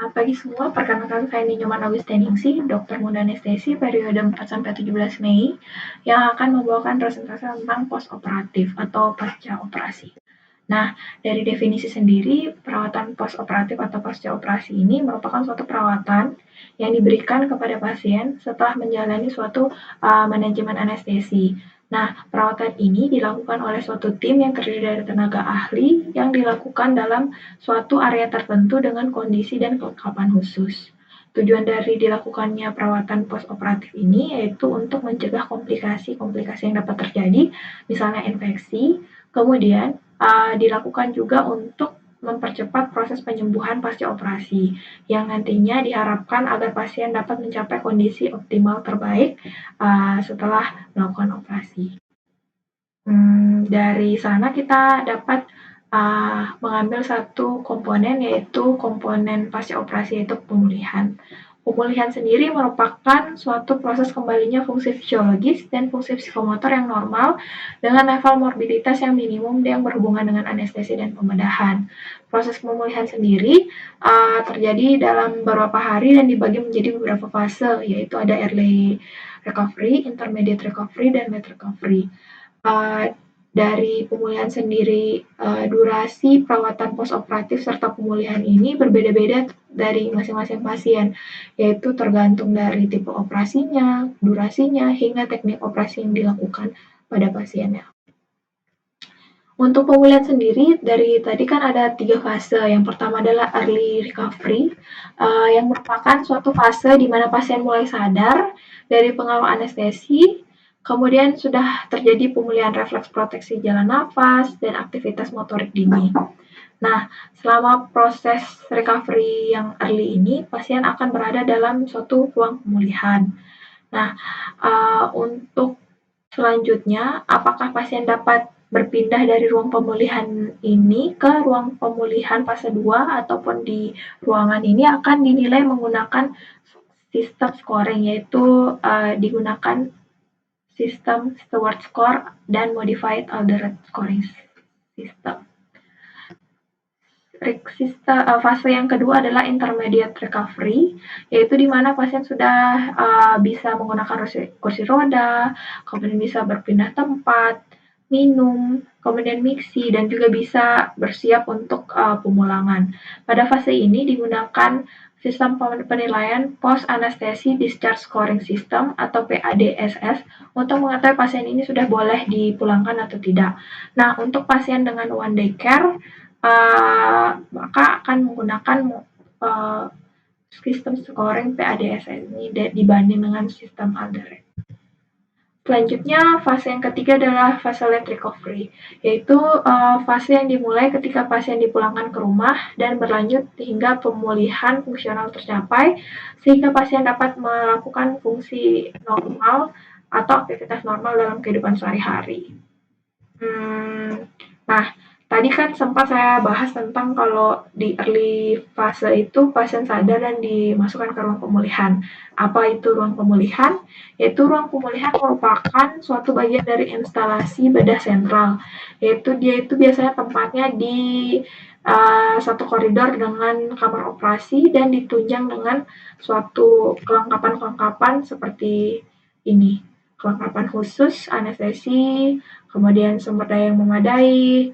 Pagi semua, perkenalkan saya Ninyoman Augustiningsi, dokter muda anestesi periode 4-17 Mei, yang akan membawakan presentasi tentang post-operatif atau pasca operasi. Nah, dari definisi sendiri, perawatan post-operatif atau pasca operasi ini merupakan suatu perawatan yang diberikan kepada pasien setelah menjalani suatu manajemen anestesi. Nah, perawatan ini dilakukan oleh suatu tim yang terdiri dari tenaga ahli yang dilakukan dalam suatu area tertentu dengan kondisi dan kelengkapan khusus. Tujuan dari dilakukannya perawatan post-operatif ini yaitu untuk mencegah komplikasi-komplikasi yang dapat terjadi, misalnya infeksi, kemudian dilakukan juga untuk mempercepat proses penyembuhan pasca operasi, yang nantinya diharapkan agar pasien dapat mencapai kondisi optimal terbaik setelah melakukan operasi. Dari sana kita dapat mengambil satu komponen, yaitu komponen pasca operasi, yaitu pemulihan. Pemulihan sendiri merupakan suatu proses kembalinya fungsi fisiologis dan fungsi psikomotor yang normal dengan level morbiditas yang minimum yang berhubungan dengan anestesi dan pembedahan. Proses pemulihan sendiri terjadi dalam beberapa hari dan dibagi menjadi beberapa fase, yaitu ada early recovery, intermediate recovery, dan late recovery. Dari pemulihan sendiri, durasi perawatan postoperatif serta pemulihan ini berbeda-beda dari masing-masing pasien, yaitu tergantung dari tipe operasinya, durasinya, hingga teknik operasi yang dilakukan pada pasiennya. Untuk pemulihan sendiri, dari tadi kan ada 3 fase. Yang pertama adalah early recovery, yang merupakan suatu fase di mana pasien mulai sadar dari pengaruh anestesi, kemudian sudah terjadi pemulihan refleks proteksi jalan nafas dan aktivitas motorik dini. Nah, selama proses recovery yang early ini, pasien akan berada dalam suatu ruang pemulihan. Nah, untuk selanjutnya, apakah pasien dapat berpindah dari ruang pemulihan ini ke ruang pemulihan fase 2 ataupun di ruangan ini akan dinilai menggunakan sistem scoring, yaitu digunakan sistem Stewart Score dan Modified Alderet Scoring System. Fase yang kedua adalah intermediate recovery, yaitu di mana pasien sudah bisa menggunakan kursi roda, kemudian bisa berpindah tempat, minum, kemudian miksi, dan juga bisa bersiap untuk pemulangan. Pada fase ini digunakan sistem penilaian Post Anesthesia Discharge Scoring System atau PADSS untuk mengetahui pasien ini sudah boleh dipulangkan atau tidak. Nah, untuk pasien dengan one day care, maka akan menggunakan sistem scoring PADSS ini dibanding dengan sistem Alderet. Selanjutnya, fase yang ketiga adalah fase late recovery, yaitu fase yang dimulai ketika pasien dipulangkan ke rumah dan berlanjut hingga pemulihan fungsional tercapai, sehingga pasien dapat melakukan fungsi normal atau aktivitas normal dalam kehidupan sehari-hari. Nah, tadi kan sempat saya bahas tentang kalau di early fase itu pasien sadar dan dimasukkan ke ruang pemulihan. Apa itu ruang pemulihan? Yaitu ruang pemulihan merupakan suatu bagian dari instalasi bedah sentral, yaitu dia itu biasanya tempatnya di satu koridor dengan kamar operasi dan ditunjang dengan suatu kelengkapan-kelengkapan seperti ini. Kelengkapan khusus, anestesi, kemudian sumber daya yang memadai.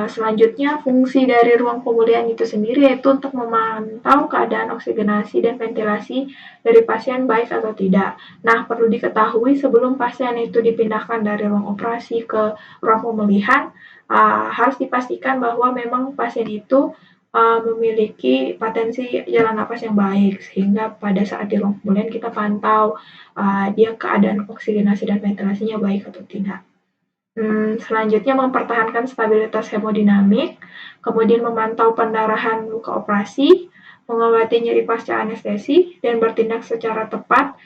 Selanjutnya, fungsi dari ruang pemulihan itu sendiri yaitu untuk memantau keadaan oksigenasi dan ventilasi dari pasien baik atau tidak. Nah, perlu diketahui sebelum pasien itu dipindahkan dari ruang operasi ke ruang pemulihan, harus dipastikan bahwa memang pasien itu memiliki potensi jalan nafas yang baik, sehingga pada saat di ruang pemulihan kita pantau dia keadaan oksigenasi dan ventilasinya baik atau tidak. Selanjutnya mempertahankan stabilitas hemodinamik, kemudian memantau pendarahan luka operasi, mengobati nyeri pasca anestesi, dan bertindak secara tepat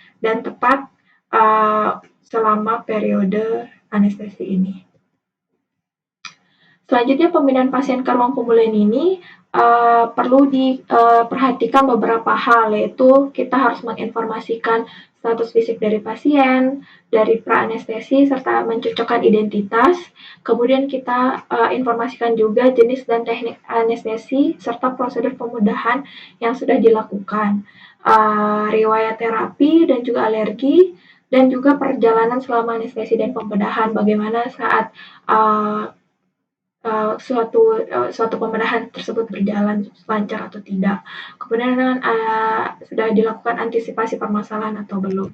selama periode anestesi ini. Selanjutnya, pemindahan pasien ke ruang pemulihan ini perlu diperhatikan beberapa hal, yaitu kita harus menginformasikan status fisik dari pasien, dari pra-anestesi, serta mencocokkan identitas. Kemudian kita informasikan juga jenis dan teknik anestesi, serta prosedur pemudahan yang sudah dilakukan, riwayat terapi dan juga alergi, dan juga perjalanan selama anestesi dan pembedahan, bagaimana saat suatu pembedahan tersebut berjalan lancar atau tidak. Kemudian sudah dilakukan antisipasi permasalahan atau belum.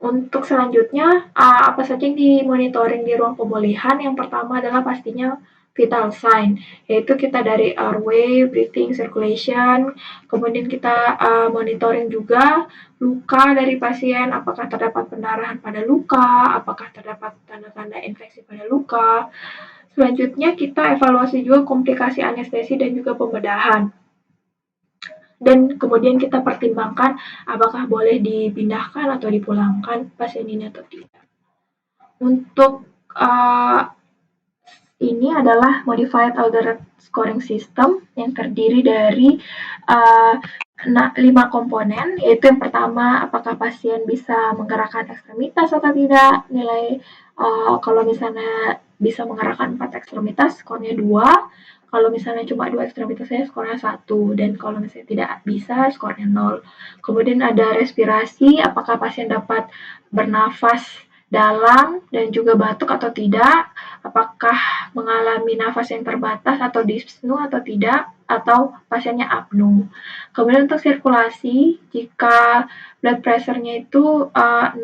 Untuk selanjutnya, apa saja yang dimonitoring di ruang pemulihan? Yang pertama adalah pastinya vital sign, yaitu kita dari airway, breathing, circulation, kemudian kita monitoring juga luka dari pasien, apakah terdapat pendarahan pada luka, apakah terdapat tanda-tanda infeksi pada luka. Selanjutnya kita evaluasi juga komplikasi anestesi dan juga pembedahan. Dan kemudian kita pertimbangkan apakah boleh dipindahkan atau dipulangkan pasien ini atau tidak. Untuk ini adalah Modified Alderete Scoring System yang terdiri dari 5 komponen, yaitu yang pertama, apakah pasien bisa menggerakkan ekstremitas atau tidak. Nilai kalau misalnya bisa menggerakkan 4 ekstremitas, skornya 2. Kalau misalnya cuma 2 ekstremitasnya, skornya 1. Dan kalau misalnya tidak bisa, skornya 0. Kemudian ada respirasi, apakah pasien dapat bernafas dalam dan juga batuk atau tidak, apakah mengalami nafas yang terbatas atau dyspnea atau tidak, atau pasiennya apnu. Kemudian untuk sirkulasi, jika blood pressure-nya itu 6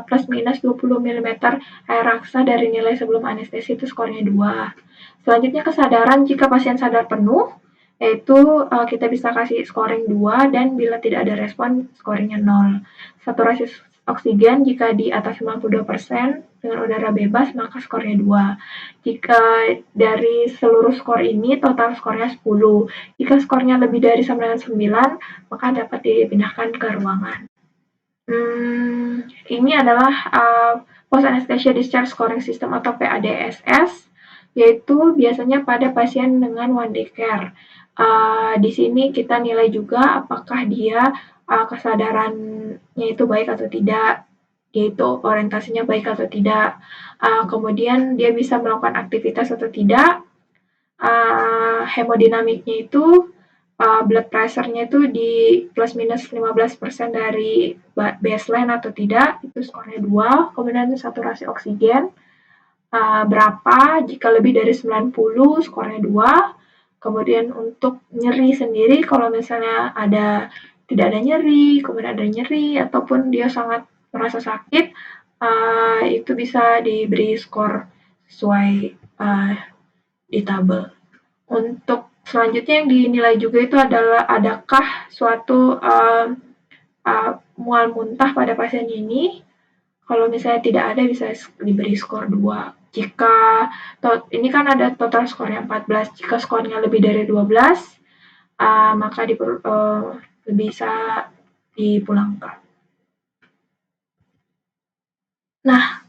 plus minus 20 mm air raksa dari nilai sebelum anestesi, itu skornya 2. Selanjutnya kesadaran, jika pasien sadar penuh, yaitu kita bisa kasih scoring 2, dan bila tidak ada respon, scoringnya 0. Saturasi oksigen jika di atas 92% dengan udara bebas, maka skornya 2. Jika dari seluruh skor ini, total skornya 10. Jika skornya lebih dari 99, maka dapat dipindahkan ke ruangan. Ini adalah Post Anesthesia Discharge Scoring System atau PADSS, yaitu biasanya pada pasien dengan one day care. Di sini kita nilai juga apakah dia kesadarannya itu baik atau tidak, yaitu orientasinya baik atau tidak. Kemudian dia bisa melakukan aktivitas atau tidak. Hemodinamiknya itu blood pressure-nya itu di plus minus 15% dari baseline atau tidak, itu skornya 2. Kemudian saturasi oksigen berapa, jika lebih dari 90, skornya 2. Kemudian untuk nyeri sendiri, kalau misalnya tidak ada nyeri, kemudian ada nyeri, ataupun dia sangat merasa sakit, itu bisa diberi skor sesuai di tabel. Untuk selanjutnya yang dinilai juga itu adalah adakah suatu mual muntah pada pasien ini. Kalau misalnya tidak ada, bisa diberi skor 2. Jika ini kan ada total skornya 14. Jika skornya lebih dari 12, maka bisa dipulangkan. Nah,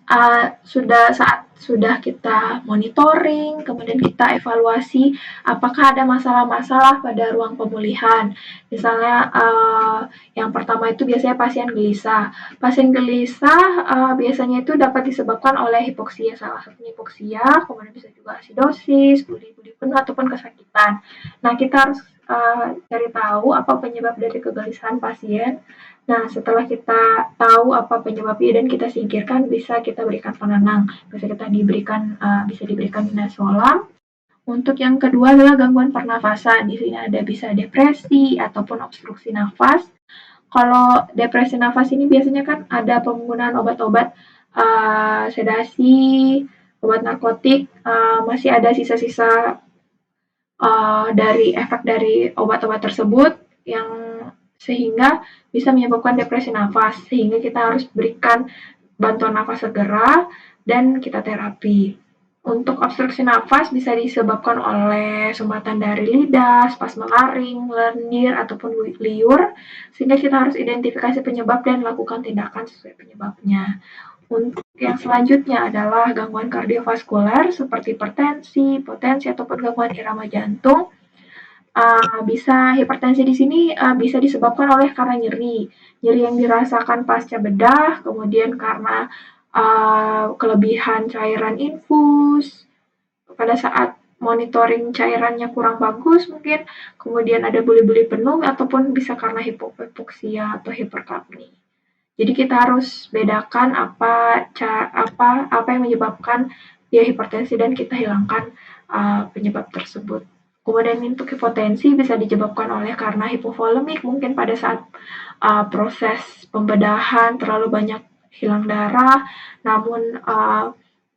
saat sudah kita monitoring, kemudian kita evaluasi apakah ada masalah-masalah pada ruang pemulihan. Misalnya yang pertama itu biasanya pasien gelisah. Pasien gelisah biasanya itu dapat disebabkan oleh hipoksia, salah satunya hipoksia, kemudian bisa juga asidosis, budi penuh, ataupun kesakitan. Nah, kita harus cari tahu apa penyebab dari kegelisahan pasien. Nah, setelah kita tahu apa penyebabnya dan kita singkirkan, bisa kita berikan penenang. Bisa diberikan midazolam. Untuk yang kedua adalah gangguan pernafasan. Di sini bisa depresi ataupun obstruksi nafas. Kalau depresi nafas ini biasanya kan ada penggunaan obat-obat sedasi, obat narkotik, masih ada sisa-sisa dari efek dari obat-obat tersebut yang sehingga bisa menyebabkan depresi nafas, sehingga kita harus berikan bantuan nafas segera dan kita terapi. Untuk obstruksi nafas bisa disebabkan oleh sumbatan dari lidah, spasme laring, lendir, ataupun liur, sehingga kita harus identifikasi penyebab dan lakukan tindakan sesuai penyebabnya. Untuk yang selanjutnya adalah gangguan kardiovaskuler seperti hipertensi, potensi, ataupun gangguan irama jantung. Bisa hipertensi di sini bisa disebabkan oleh karena nyeri yang dirasakan pasca bedah, kemudian karena kelebihan cairan infus pada saat monitoring cairannya kurang bagus mungkin, kemudian ada buli-buli penuh ataupun bisa karena hipoksia atau hiperkapni. Jadi kita harus bedakan apa yang menyebabkan dia hipertensi dan kita hilangkan penyebab tersebut. Kemudian untuk hipotensi bisa disebabkan oleh karena hipovolemik, mungkin pada saat proses pembedahan terlalu banyak hilang darah, namun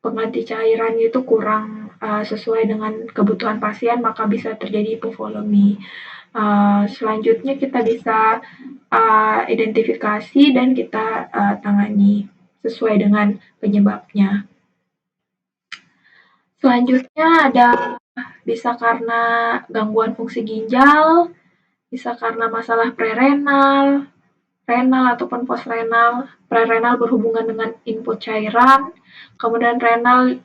pengganti cairannya itu kurang sesuai dengan kebutuhan pasien, maka bisa terjadi hipovolemi. Selanjutnya kita bisa identifikasi dan kita tangani sesuai dengan penyebabnya. Selanjutnya ada bisa karena gangguan fungsi ginjal, bisa karena masalah prerenal, renal ataupun postrenal. Prerenal berhubungan dengan input cairan, kemudian renal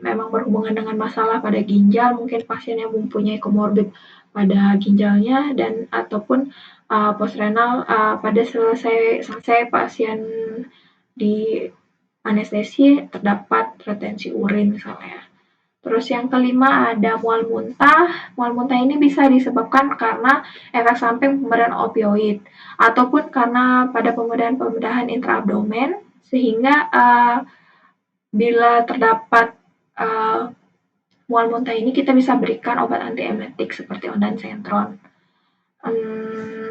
memang berhubungan dengan masalah pada ginjal, mungkin pasien yang mempunyai komorbid pada ginjalnya dan ataupun postrenal pada selesai pasien di anestesi terdapat retensi urin misalnya. Terus yang kelima ada mual muntah. Mual muntah ini bisa disebabkan karena efek samping pemberian opioid ataupun karena pada pembedahan intraabdomen sehingga bila terdapat mual muntah ini kita bisa berikan obat antiemetik seperti ondansetron.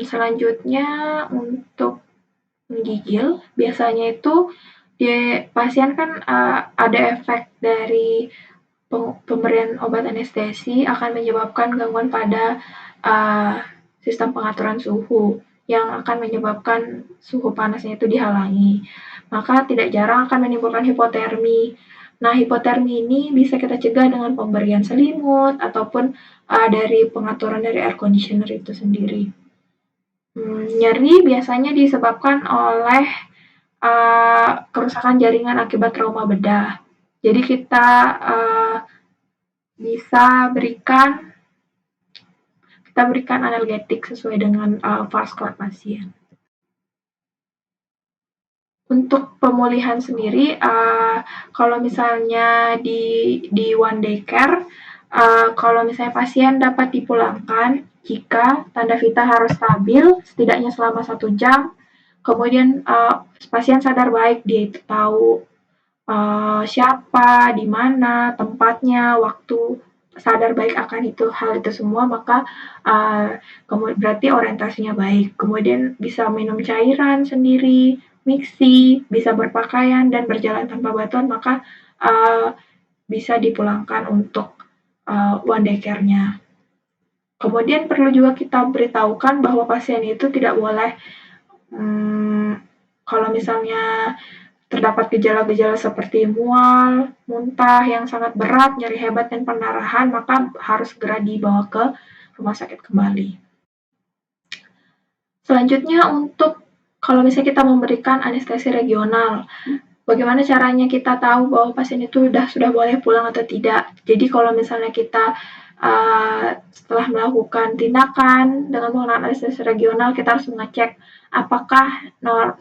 Selanjutnya untuk menggigil biasanya itu pasien kan ada efek dari pemberian obat anestesi akan menyebabkan gangguan pada sistem pengaturan suhu yang akan menyebabkan suhu panasnya itu dihalangi. Maka tidak jarang akan menimbulkan hipotermi. Nah, hipotermi ini bisa kita cegah dengan pemberian selimut ataupun dari pengaturan dari air conditioner itu sendiri. Nyeri biasanya disebabkan oleh kerusakan jaringan akibat trauma bedah. Jadi kita bisa berikan analgetik sesuai dengan VASCOR pasien. Untuk pemulihan sendiri, kalau misalnya di one day care, kalau misalnya pasien dapat dipulangkan jika tanda vital harus stabil setidaknya selama 1 jam, kemudian pasien sadar baik, dia itu tahu siapa, di mana, tempatnya, waktu, sadar baik akan hal itu semua, maka berarti orientasinya baik. Kemudian bisa minum cairan sendiri, mixi, bisa berpakaian dan berjalan tanpa bantuan, maka bisa dipulangkan untuk one day care-nya. Kemudian perlu juga kita beritahukan bahwa pasien itu tidak boleh kalau misalnya terdapat gejala-gejala seperti mual, muntah yang sangat berat, nyeri hebat, dan pendarahan, maka harus segera dibawa ke rumah sakit kembali. Selanjutnya untuk kalau misalnya kita memberikan anestesi regional, bagaimana caranya kita tahu bahwa pasien itu sudah boleh pulang atau tidak. Jadi kalau misalnya kita setelah melakukan tindakan dengan menggunakan anestesi regional, kita harus mengecek apakah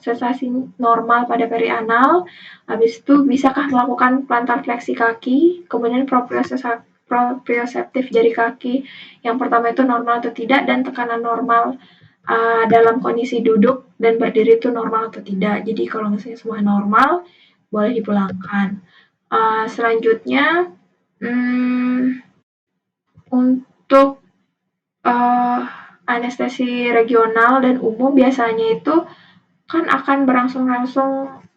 sensasi normal pada perianal, habis itu bisakah melakukan plantar fleksi kaki, kemudian proprioseptif jari kaki yang pertama itu normal atau tidak, dan tekanan normal dalam kondisi duduk dan berdiri itu normal atau tidak. Jadi kalau misalnya semua normal, boleh dipulangkan. Selanjutnya, untuk anestesi regional dan umum biasanya itu kan akan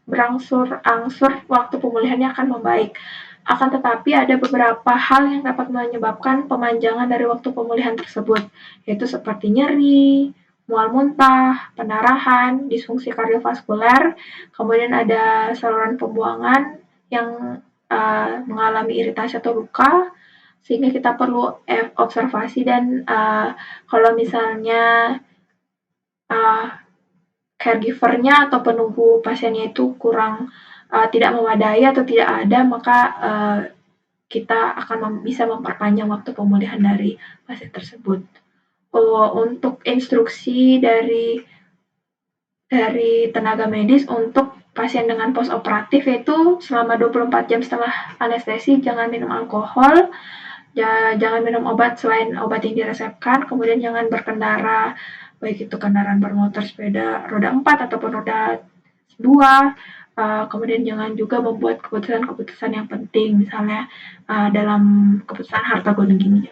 berangsur-angsur waktu pemulihannya akan membaik. Akan tetapi ada beberapa hal yang dapat menyebabkan pemanjangan dari waktu pemulihan tersebut, yaitu seperti nyeri, mual muntah, pendarahan, disfungsi kardiovaskuler, kemudian ada saluran pembuangan yang mengalami iritasi atau luka, sehingga kita perlu observasi dan kalau misalnya caregiver-nya atau penunggu pasiennya itu kurang tidak memadai atau tidak ada, maka kita akan bisa memperpanjang waktu pemulihan dari pasien tersebut. Untuk instruksi dari tenaga medis untuk pasien dengan postoperatif yaitu selama 24 jam setelah anestesi jangan minum alkohol, jangan minum obat selain obat yang diresepkan, kemudian jangan berkendara, baik itu kendaraan bermotor, sepeda roda 4 ataupun roda 2. Kemudian jangan juga membuat keputusan-keputusan yang penting, misalnya dalam keputusan harta gono gini.